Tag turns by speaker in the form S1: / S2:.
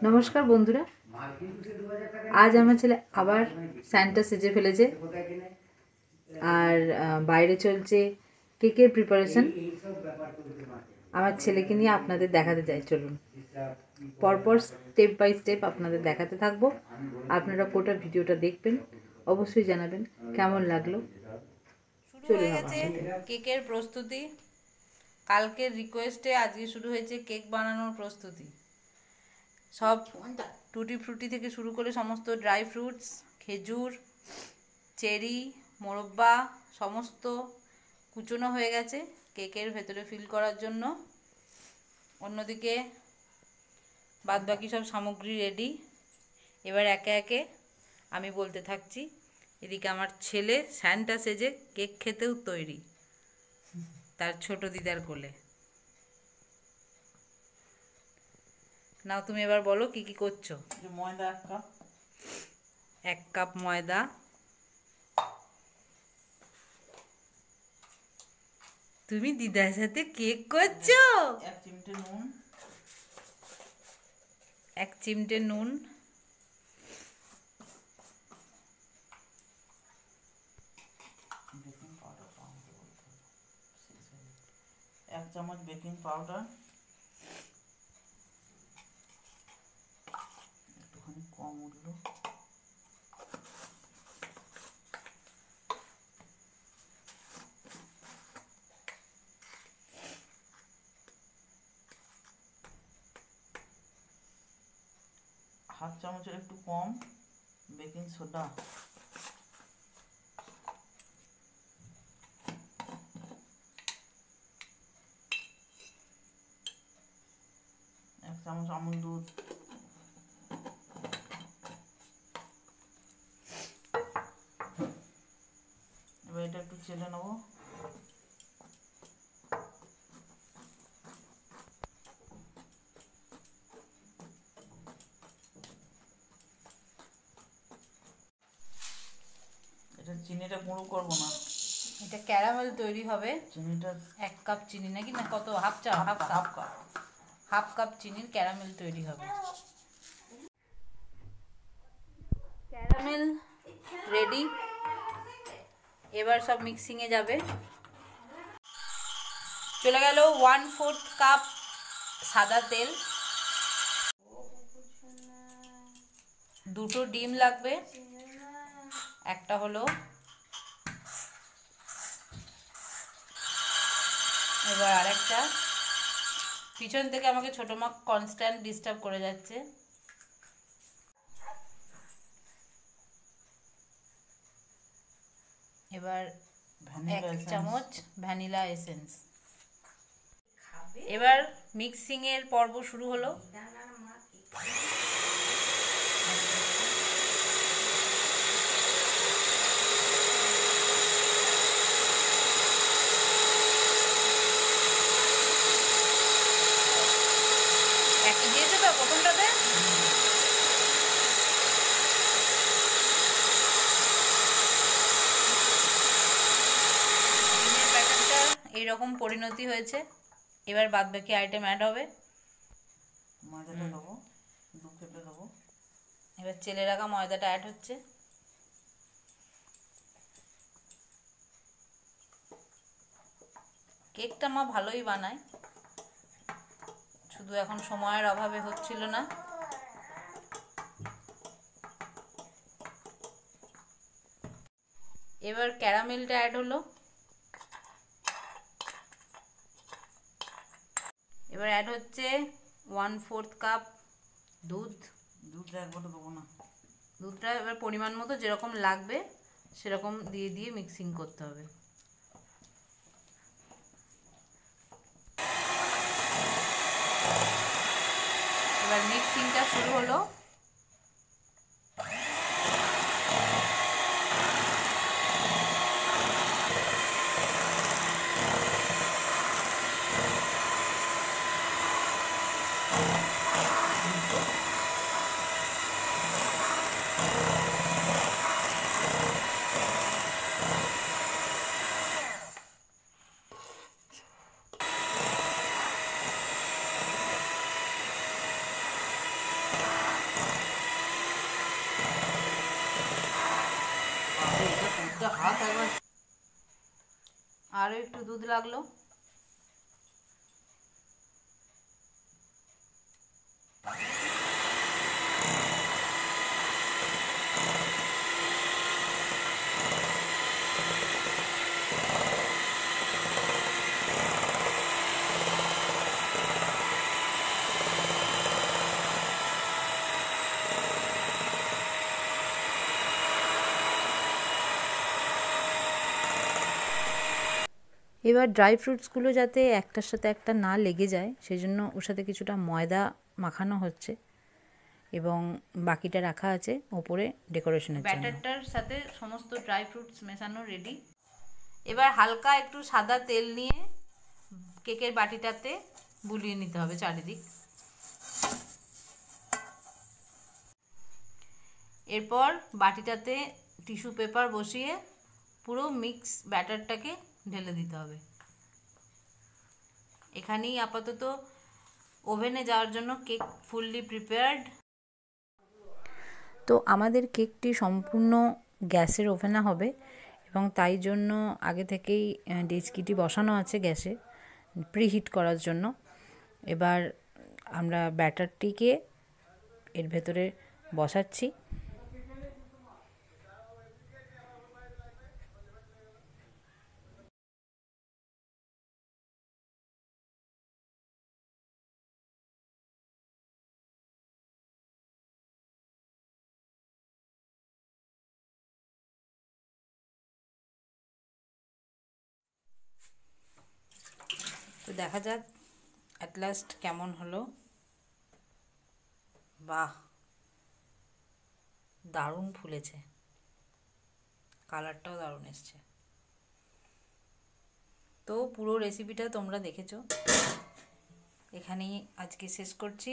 S1: নমস্কার বন্ধুরা, আজ আমার ছেলে আবার স্যান্টা সেজে ফেলেছে আর বাইরে চলছে কেকের প্রিপারেশন। আমার ছেলেকে নিয়ে আপনাদের দেখাতে চাই, চলুন পরপর স্টেপ বাই স্টেপ আপনাদের দেখাতে থাকবো। আপনারা গোটা ভিডিওটা দেখবেন, অবশ্যই জানাবেন কেমন লাগলো।
S2: শুরু হয়ে গেছে কেকের প্রস্তুতি। কালকের রিকোয়েস্টে আজকে শুরু হয়েছে কেক বানানোর প্রস্তুতি। সব টুটি ফ্রুটি থেকে শুরু করে সমস্ত ড্রাই ফ্রুটস, খেজুর, চেরি, মোরব্বা সমস্ত কুচনো হয়ে গেছে কেকের ভেতরে ফিল করার জন্য। অন্যদিকে বাদবাকি সব সামগ্রী রেডি। এবার একে একে আমি বলতে থাকছি। এদিকে আমার ছেলে স্যান্টা সেজে কেক খেতেও তৈরি তার ছোট দিদার কোলে। নাও তুমি এবার বলো কি কি করছো।
S3: ময়দা
S2: 1 কাপ ময়দা, তুমি দিদার সাথে কেক করছো।
S3: 1 চিমটে নুন,
S2: 1 চিমটে নুন,
S3: বেকিং পাউডার 1 চামচ বেকিং পাউডার, একটুখানি কম উঠলো, হাফ চামচের একটু কম বেকিং সোডা, 1 চামচ আমুল দুধ, এবার এটা একটু চেলে নেবো। এটা চিনিটা গুঁড়ো করবো না,
S2: এটা ক্যারামেল তৈরি হবে।
S3: চিনিটা
S2: 1 কাপ চিনি নাকি না কত, হাফ কাপ চিনির ক্যারামেল তৈরি হবে। ক্যারামেল রেডি, এবার সব মিক্সিংয়ে যাবে। চলে গেল 1/4 কাপ সাদা তেল, 2টো ডিম লাগবে, একটা হলো। এবার আরেকটা, পিছন থেকে আমাকে ছোট মা কনস্ট্যান্ট ডিস্টার্ব করে যাচ্ছে। এবার 1 চামচ ভ্যানিলা এসেন্স। এবার মিক্সিং এর পর্ব শুরু হলো। একই দিয়েছে তো প্রথমটাতে। ডিমের প্যাকেটটা এইরকম পরিণতি হয়েছে। এবার বাদ বাকি আইটেম অ্যাড হবে।
S3: ময়দাটা দেবো, 2 খেপে দেবো।
S2: এবার চেলে রাখা ময়দাটা অ্যাড হচ্ছে। কেকটা মা ভালোই বানায়, শুধু এখন সময়ের অভাবে হচ্ছিল না। এবার ক্যারামেলটা অ্যাড হলো। এবার অ্যাড হচ্ছে 1/4 কাপ দুধ।
S3: দুধটা একবারে দেবো না,
S2: দুধটা এবার পরিমাণ মতো যেরকম লাগবে সেরকম দিয়ে দিয়ে মিক্সিং করতে হবে। এবার মিক্সিংটা শুরু হলো। আরও একটু দুধ লাগলো।
S1: এবার ড্রাই ফ্রুটসগুলো যাতে একটার সাথে একটা না লেগে যায় সেই জন্য ওর সাথে কিছুটা ময়দা মাখানো হচ্ছে এবং বাকিটা রাখা আছে ওপরে ডেকোরেশনের জন্য।
S2: ব্যাটারটার সাথে সমস্ত ড্রাই ফ্রুটস মেশানো রেডি। এবার হালকা একটু সাদা তেল নিয়ে কেকের বাটিটাতে বুলিয়ে নিতে হবে চারিদিক। এরপর বাটিটাতে টিস্যু পেপার বসিয়ে পুরো মিক্স ব্যাটারটাকে ঢেলে দিতে হবে। এখানেই আপাতত ওভেনে যাওয়ার জন্য কেক ফুললি প্রিপেয়ার্ড।
S1: তো আমাদের কেকটি সম্পূর্ণ গ্যাসের ওভেনে হবে এবং তাই জন্য আগে থেকেই ডেচকিটি বসানো আছে গ্যাসে প্রিহিট করার জন্য। এবার আমরা ব্যাটারটিকে এর ভেতরে বসাচ্ছি।
S2: তো দেখা যাক অ্যাট লাস্ট কেমন হলো। বাহ, দারুণ ফুলেছে, কালারটাও দারুণ এসছে। তো পুরো রেসিপিটা তোমরা দেখেছো, এখানেই আজকে শেষ করছি।